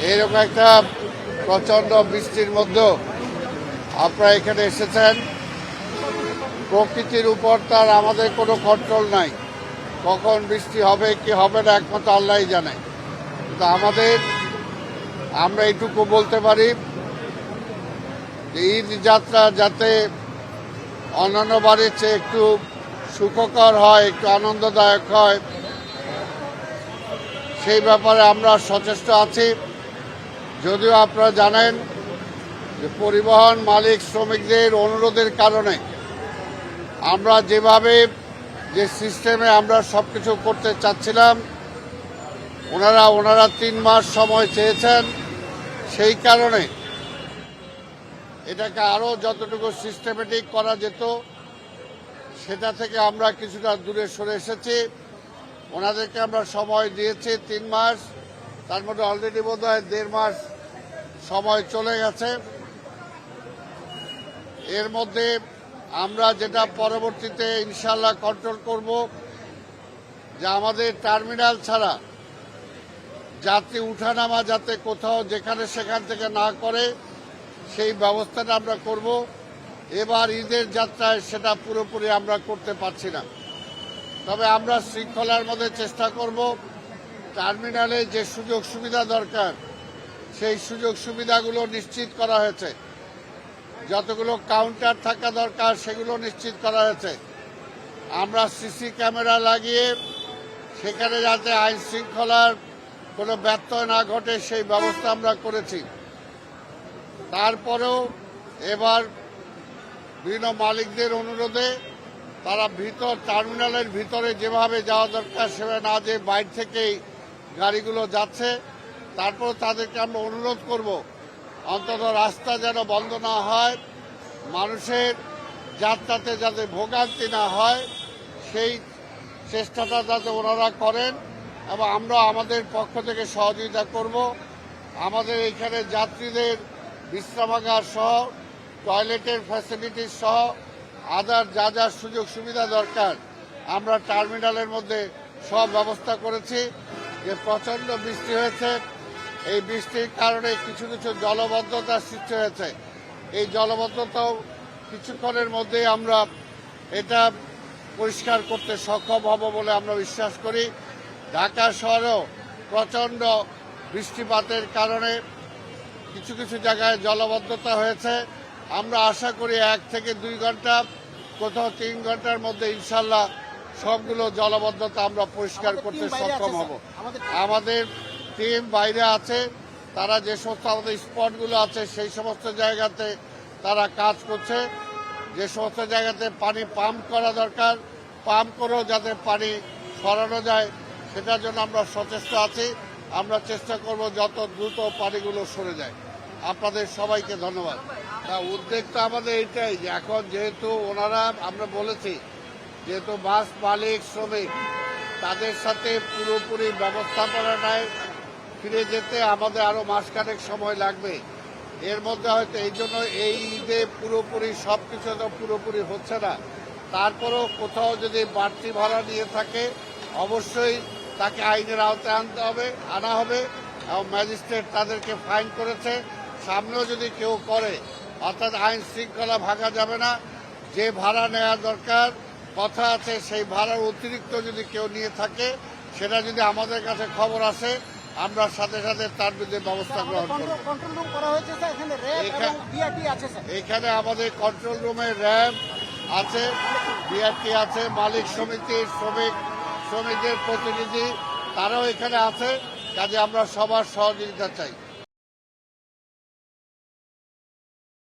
এইরকম একটা প্রচণ্ড বৃষ্টির মধ্যেও আপনারা এখানে এসেছেন। প্রকৃতির উপর তার আমাদের কোনো কন্ট্রোল নাই, কখন বৃষ্টি হবে কি হবে না একমাত্র আল্লাহই জানে। কিন্তু আমরা এইটুকু বলতে পারি যে ঈদ যাত্রা যাতে অন্যান্য বারের চেয়ে একটু সুখকর হয়, একটু আনন্দদায়ক হয়, সেই ব্যাপারে আমরা সচেষ্ট আছি। যদিও আপনারা জানেন যে পরিবহন মালিক শ্রমিকদের অনুরোধের কারণে আমরা যেভাবে যে সিস্টেমে আমরা সব কিছু করতে চাচ্ছিলাম, ওনারা 3 মাস সময় চেয়েছেন। সেই কারণে এটাকে আরও যতটুকু সিস্টেমেটিক করা যেত সেটা থেকে আমরা কিছুটা দূরে সরে এসেছি। ওনাদেরকে আমরা সময় দিয়েছি 3 মাস, তার মধ্যে অলরেডি বোধহয় 1.5 মাস সময় চলে গেছে। এর মধ্যে আমরা যেটা পরবর্তীতে ইনশাল্লাহ কন্ট্রোল করব যে আমাদের টার্মিনাল ছাড়া যাত্রী উঠানামা যাতে কোথাও যেখানে সেখান থেকে না করে সেই ব্যবস্থাটা আমরা করব। এবার ঈদের যাত্রায় সেটা পুরোপুরি আমরা করতে পারছি না, তবে আমরা শৃঙ্খলার মধ্যে চেষ্টা করব টার্মিনালে যে সুযোগ সুবিধা দরকার সেই সুযোগ সুবিধাগুলো নিশ্চিত করা হয়েছে। যতগুলো কাউন্টার থাকা দরকার সেগুলো নিশ্চিত করা হয়েছে। আমরা সিসি ক্যামেরা লাগিয়ে সেখানে যাতে আইন শৃঙ্খলার কোনো ব্যত্যয় না ঘটে সেই ব্যবস্থা আমরা করেছি। তারপরেও এবার বিভিন্ন মালিকদের অনুরোধে তারা টার্মিনালের ভিতরে যেভাবে যাওয়া দরকার সেভাবে না যে বাইরে থেকেই গাড়িগুলো যাচ্ছে। তারপর তাদেরকে আমরা অনুরোধ করব অন্তত রাস্তা যেন বন্ধ না হয়, মানুষের যাত্রাতে যাতে ভোগান্তি না হয় সেই চেষ্টাটা যাতে ওনারা করেন এবং আমরা আমাদের পক্ষ থেকে সহযোগিতা করব। আমাদের এখানে যাত্রীদের বিশ্রামাগার সহ টয়লেটের ফ্যাসিলিটিস সহ আদার যা যা সুযোগ সুবিধা দরকার আমরা টার্মিনালের মধ্যে সব ব্যবস্থা করেছি। যে প্রচণ্ড বৃষ্টি হয়েছে, এই বৃষ্টির কারণে কিছু কিছু জলবদ্ধতার সৃষ্টি হয়েছে। এই জলবদ্ধতাও কিছুক্ষণের মধ্যেই আমরা এটা পরিষ্কার করতে সক্ষম হব বলে আমরা বিশ্বাস করি। ঢাকা শহরেও প্রচণ্ড বৃষ্টিপাতের কারণে কিছু কিছু জায়গায় জলবদ্ধতা হয়েছে। আমরা আশা করি 1 থেকে 2 ঘন্টা, কোথাও 3 ঘন্টার মধ্যে ইনশাল্লাহ সবগুলো জলবদ্ধতা আমরা পরিষ্কার করতে সক্ষম হব। আমাদের টিম বাইরে আছে, তারা যে সমস্ত আমাদের স্পটগুলো আছে সেই সমস্ত জায়গাতে তারা কাজ করছে। যে সমস্ত জায়গাতে পানি পাম্প করা দরকার পাম্প করেও যাতে পানি সরানো যায় সেটার জন্য আমরা সচেষ্ট আছি। আমরা চেষ্টা করব যত দ্রুত পানিগুলো সরে যায়। আপনাদের সবাইকে ধন্যবাদ। উদ্বেগ তো আমাদের এইটাই যে এখন যেহেতু আমরা বলেছি যেহেতু বাস মালিক শ্রমিক তাদের সাথে পুরোপুরি ব্যবস্থাপনাটায় ফিরে যেতে আমাদের আরও মাসখানেক সময় লাগবে। এর মধ্যে হয়তো এই জন্য এই ঈদে পুরোপুরি সব কিছু তো পুরোপুরি হচ্ছে না। তারপরেও কোথাও যদি বাড়তি ভাড়া নিয়ে থাকে অবশ্যই তাকে আইনের আওতায় আনা হবে এবং ম্যাজিস্ট্রেট তাদেরকে ফাইন করেছে। সামনেও যদি কেউ করে অর্থাৎ আইন শৃঙ্খলা ভাঙা যাবে না। যে ভাড়া নেওয়া দরকার কথা আছে সেই ভাড়ার অতিরিক্ত যদি কেউ নিয়ে থাকে সেটা যদি আমাদের কাছে খবর আসে আমরা সাথে সাথে তার বিরুদ্ধে ব্যবস্থা গ্রহণ করব। এখানে আমাদের কন্ট্রোল রুমে র্যাব আছে, বিআরটি আছে, মালিক সমিতির শ্রমিকদের প্রতিনিধি তারাও এখানে আছে। কাজে আমরা সবার সহযোগিতা চাই।